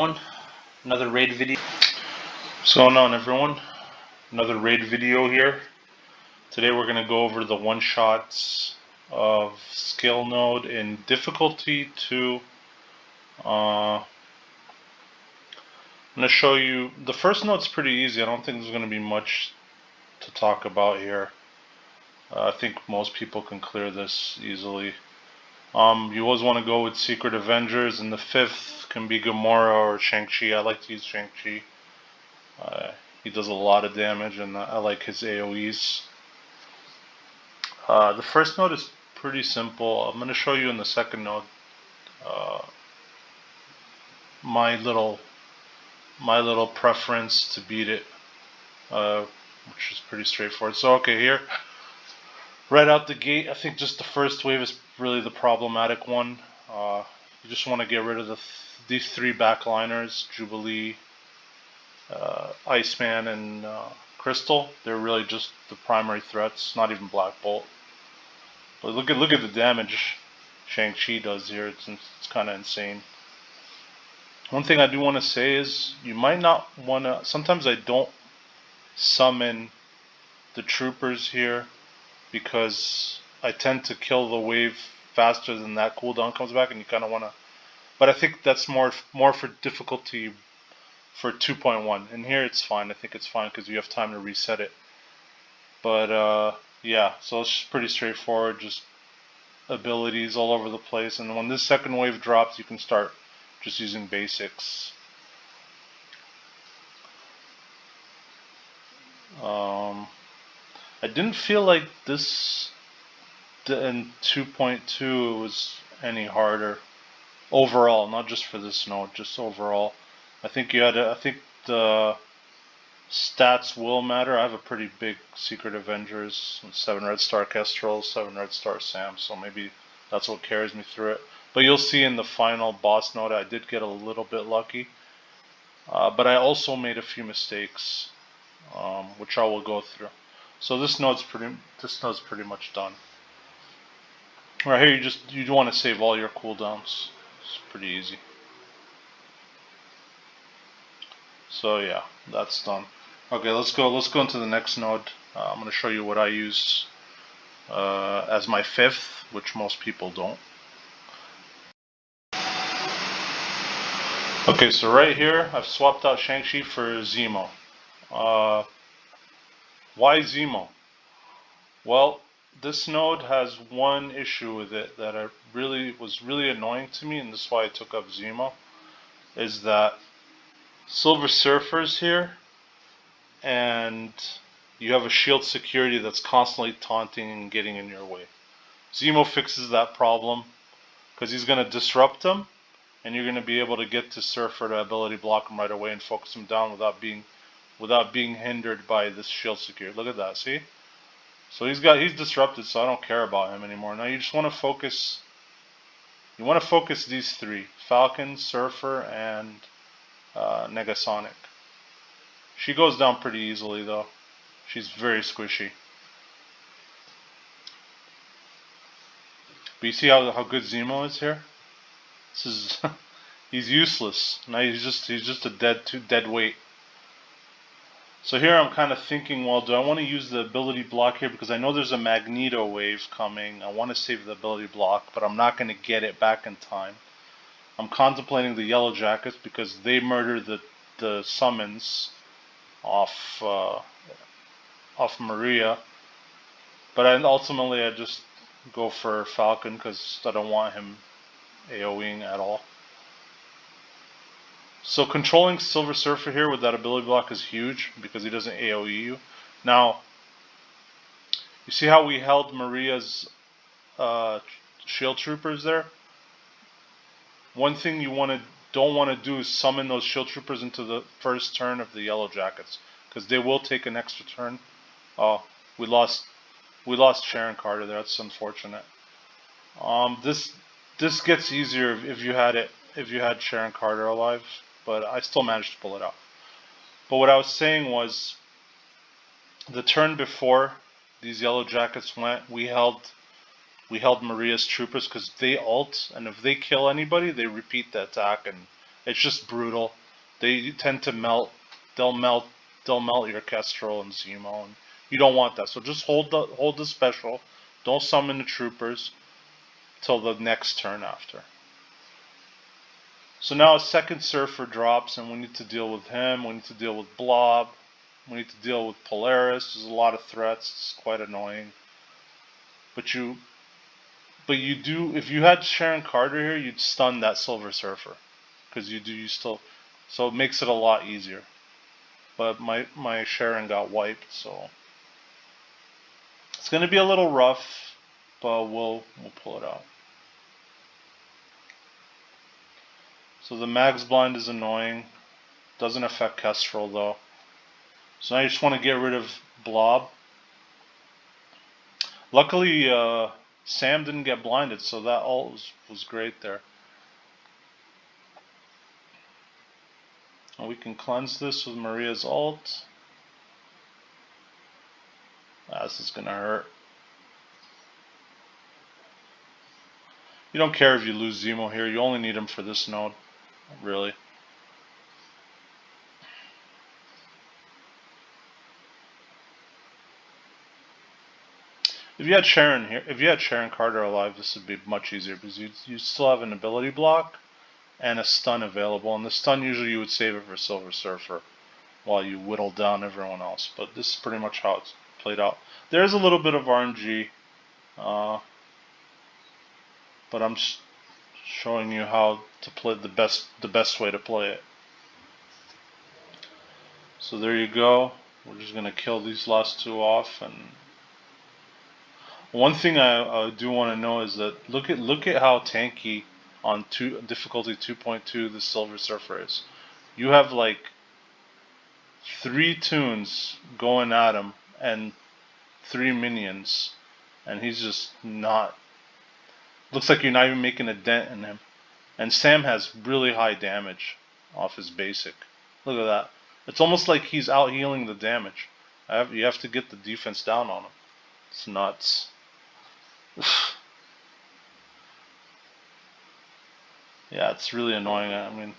everyone? Another raid video. What's going on, everyone? Another raid video here. Today we're going to go over the one-shots of skill node in difficulty 2. I'm going to show you, the first node's pretty easy. I don't think there's going to be much to talk about here. I think most people can clear this easily. You always want to go with Secret Avengers, and the 5th can be Gamora or Shang-Chi. I like to use Shang-Chi. He does a lot of damage, and I like his AoEs. The first node is pretty simple. I'm going to show you in the second node my little preference to beat it, which is pretty straightforward. So okay, here, right out the gate, I think just the first wave is really the problematic one. You just want to get rid of these 3 backliners, Jubilee, Iceman, and Crystal. They're really just the primary threats, not even Black Bolt. But look at the damage Shang-Chi does here. It's kind of insane. One thing I do want to say is you might not want to. Sometimes I don't summon the troopers here because I tend to kill the wave faster than that cooldown comes back, and you kind of want to. But I think that's more for difficulty for 2.1, and here it's fine. I think it's fine because you have time to reset it. But yeah, so it's just pretty straightforward, just abilities all over the place, and when this second wave drops you can start just using basics. I didn't feel like this in 2.2 was any harder overall, not just for this node, just overall. I think the stats will matter. I have a pretty big Secret Avengers, 7 Red Star Kestrel, 7 Red Star Sam, so maybe that's what carries me through it. But you'll see in the final boss node I did get a little bit lucky. But I also made a few mistakes, which I will go through. So this node's pretty much done. Right here, you want to save all your cooldowns. It's pretty easy. So yeah, that's done. Okay, let's go into the next node. I'm going to show you what I use as my 5th, which most people don't. Okay, so right here, I've swapped out Shang-Chi for Zemo. Why Zemo? Well, this node has one issue with it that was really annoying to me, and this is why I took up Zemo, is that Silver Surfer's here, and you have a shield security that's constantly taunting and getting in your way. Zemo fixes that problem because he's going to disrupt him, and you're going to be able to get to Surfer to ability block him right away and focus him down without being hindered by this shield security. Look at that, see? So he's disrupted, so I don't care about him anymore. Now you just want to focus. You want to focus these 3: Falcon, Surfer, and Negasonic. She goes down pretty easily though. She's very squishy. But you see how good Zemo is here? This is he's useless. Now he's just a dead weight. So here I'm kind of thinking, well, do I want to use the ability block here because I know there's a Magneto wave coming. I want to save the ability block, but I'm not going to get it back in time. I'm contemplating the Yellow Jackets because they murder the summons off Maria. But ultimately I just go for Falcon because I don't want him AoEing at all. So controlling Silver Surfer here with that ability block is huge because he doesn't AoE you. Now, you see how we held Maria's shield troopers there? One thing you don't want to do is summon those shield troopers into the first turn of the Yellow Jackets because they will take an extra turn. Oh, we lost Sharon Carter there. That's unfortunate. This gets easier if you had Sharon Carter alive, but I still managed to pull it out. But what I was saying was, the turn before these Yellow Jackets went, we held Maria's troopers because they ult, and if they kill anybody, they repeat the attack, and It's just brutal. They tend to melt. They'll melt. They'll melt your Kestrel and Zemo, and you don't want that. So just hold the special. Don't summon the troopers till the next turn after. So now a second Surfer drops, and we need to deal with him. We need to deal with Blob. We need to deal with Polaris. There's a lot of threats. It's quite annoying. But you do. If you had Sharon Carter here, you'd stun that Silver Surfer, because you still. So it makes it a lot easier. But my Sharon got wiped, so it's gonna be a little rough, but we'll pull it out. So the Mag's Blind is annoying. Doesn't affect Kestrel though. So now you just want to get rid of Blob. Luckily, Sam didn't get blinded, so that ult was great there. And we can cleanse this with Maria's ult. This is gonna hurt. You don't care if you lose Zemo here. You only need him for this node, really. If you had Sharon here, if you had Sharon Carter alive, this would be much easier because you still have an ability block and a stun available. And the stun usually you would save it for Silver Surfer while you whittle down everyone else. But this is pretty much how it's played out. There's a little bit of RNG, but I'm showing you how to play the best way to play it. So there you go. We're just gonna kill these last two off. And one thing I do want to know is that look at how tanky on difficulty 2.2 the Silver Surfer is. You have like 3 tunes going at him and 3 minions, and he's just not. Looks like you're not even making a dent in him. And Sam has really high damage off his basic. Look at that. It's almost like he's out healing the damage. You have to get the defense down on him. It's nuts. Yeah, it's really annoying. I mean,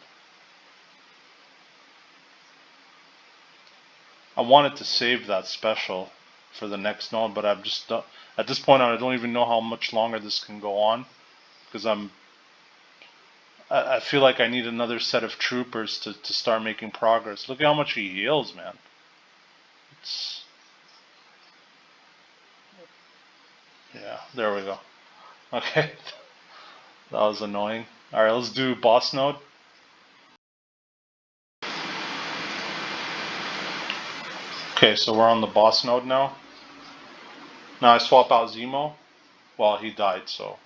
I wanted to save that special for the next node, but I've just at this point I don't even know how much longer this can go on, because I feel like I need another set of troopers to start making progress. Look at how much he heals, man. Yeah, there we go. Okay, that was annoying. All right, let's do boss node. Okay, so we're on the boss node now. Now I swap out Zemo. Well, he died, so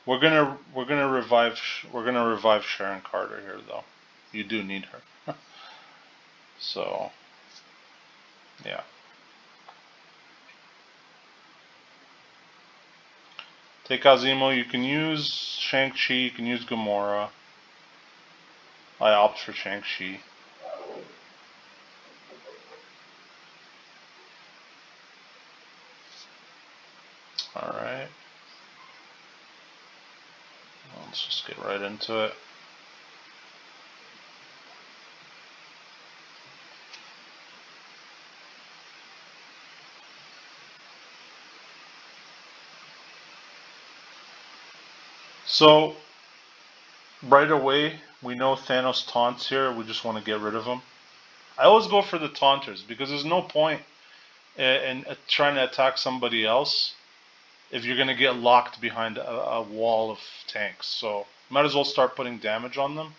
we're gonna revive Sharon Carter here, though. You do need her. So yeah. Take out Zemo. You can use Shang-Chi. You can use Gamora. I opt for Shang-Chi. Alright. Let's just get right into it. So, right away, we know Thanos taunts here. We just want to get rid of him. I always go for the taunters because there's no point in trying to attack somebody else if you're going to get locked behind a wall of tanks. So, might as well start putting damage on them.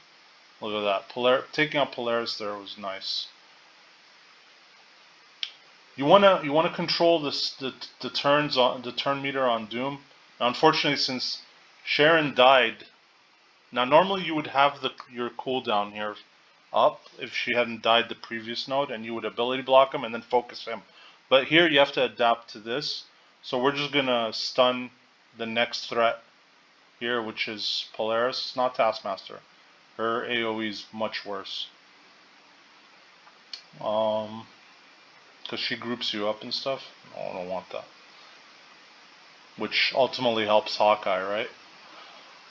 Look at that. Taking out Polaris there was nice. You wanna control the turn meter on Doom. Now, unfortunately, since Sharon died, now normally you would have your cooldown here up if she hadn't died the previous node, and you would ability block him and then focus him. But here you have to adapt to this. So we're just gonna stun the next threat here, which is Polaris. It's not Taskmaster. Her AoE is much worse. Because she groups you up and stuff. No, I don't want that. Which ultimately helps Hawkeye, right?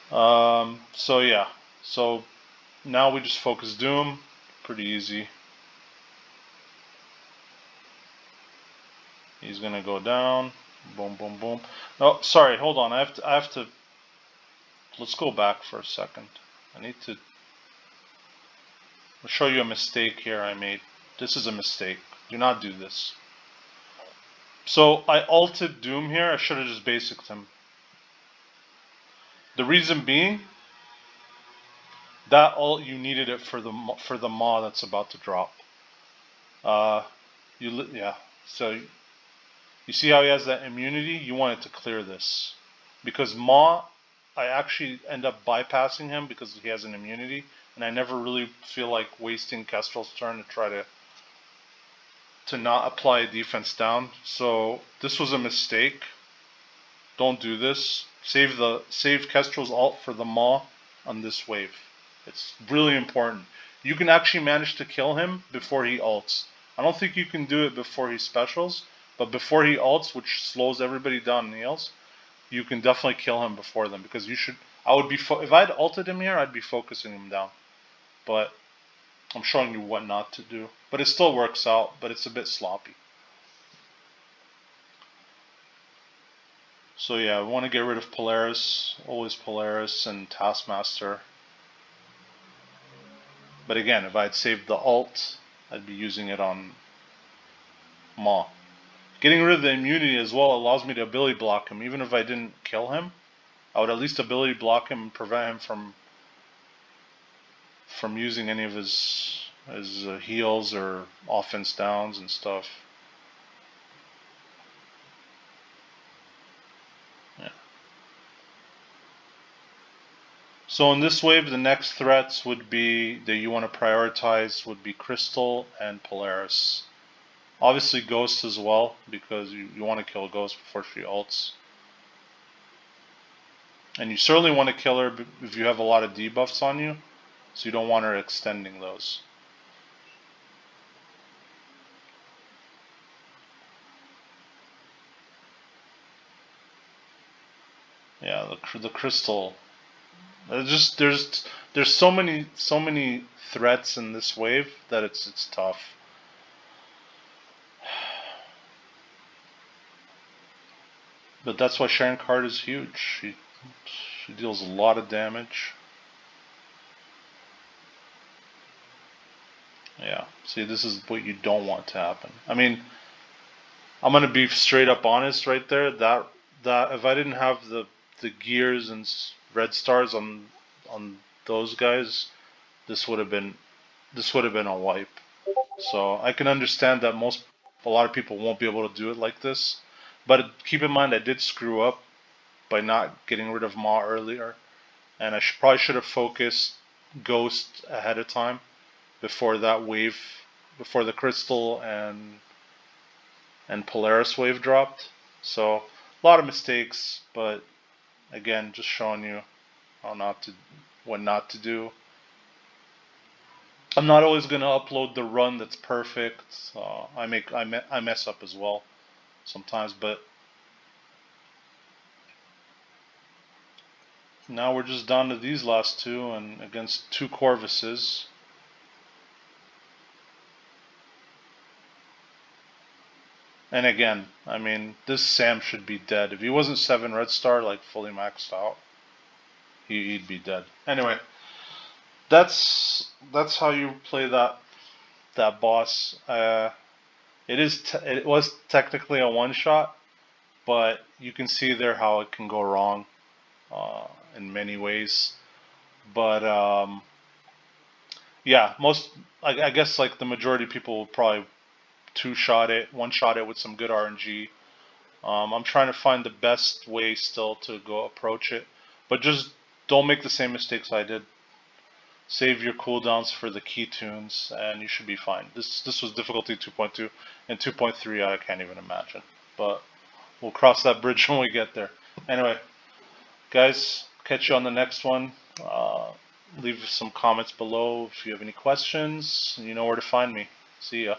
So yeah. So now we just focus Doom. Pretty easy. He's gonna go down. Boom, boom, boom. Oh, sorry. Hold on. I have to. Let's go back for a second. I need to. I'll show you a mistake here I made. This is a mistake. Do not do this. So I ulted Doom here. I should have just basicked him. The reason being that ult you needed it for the maw that's about to drop. Yeah. So you see how he has that immunity? You wanted to clear this because maw. I actually end up bypassing him because he has an immunity, and I never really feel like wasting Kestrel's turn to try to not apply a defense down. So this was a mistake. Don't do this. Save Kestrel's ult for the maw on this wave. It's really important. You can actually manage to kill him before he ults. I don't think you can do it before he specials, but before he ults, which slows everybody down and heals, you can definitely kill him before them because you should. I would be if I'd ulted him here, I'd be focusing him down. But I'm showing you what not to do. But it still works out, but it's a bit sloppy. So yeah, we want to get rid of Polaris, always Polaris and Taskmaster. But again, if I'd saved the ult, I'd be using it on Maw. Getting rid of the immunity as well allows me to ability block him. Even if I didn't kill him, I would at least ability block him and prevent him from using any of his heals or offense downs and stuff. Yeah. So in this wave, the next threats would be that you want to prioritize would be Crystal and Polaris. Obviously Ghost as well, because you want to kill Ghost before she ults. And you certainly want to kill her if you have a lot of debuffs on you, so you don't want her extending those. Yeah, the Crystal. There's so many threats in this wave that it's tough. But that's why Sharon Card is huge. She deals a lot of damage. Yeah. See, this is what you don't want to happen. I mean, I'm gonna be straight up honest right there. That if I didn't have the gears and red stars on those guys, this would have been a wipe. So I can understand that a lot of people won't be able to do it like this. But keep in mind, I did screw up by not getting rid of Maw earlier, and I probably should have focused Ghost ahead of time before that wave, before the Crystal and Polaris wave dropped. So a lot of mistakes, but again, just showing you what not to do. I'm not always gonna upload the run that's perfect. I mess up as well sometimes, but now we're just down to these last two and against two Corvuses. And again, I mean, this Sam should be dead. If he wasn't 7 red star, like fully maxed out, he'd be dead. Anyway, that's how you play that boss. It was technically a one shot, but you can see there how it can go wrong in many ways. But yeah, I guess like the majority of people will probably one shot it with some good RNG. I'm trying to find the best way still to go approach it, but just don't make the same mistakes I did. Save your cooldowns for the key tunes, and you should be fine. This was difficulty 2.2, and 2.3 I can't even imagine. But we'll cross that bridge when we get there. Anyway, guys, catch you on the next one. Leave some comments below if you have any questions. You know where to find me. See ya.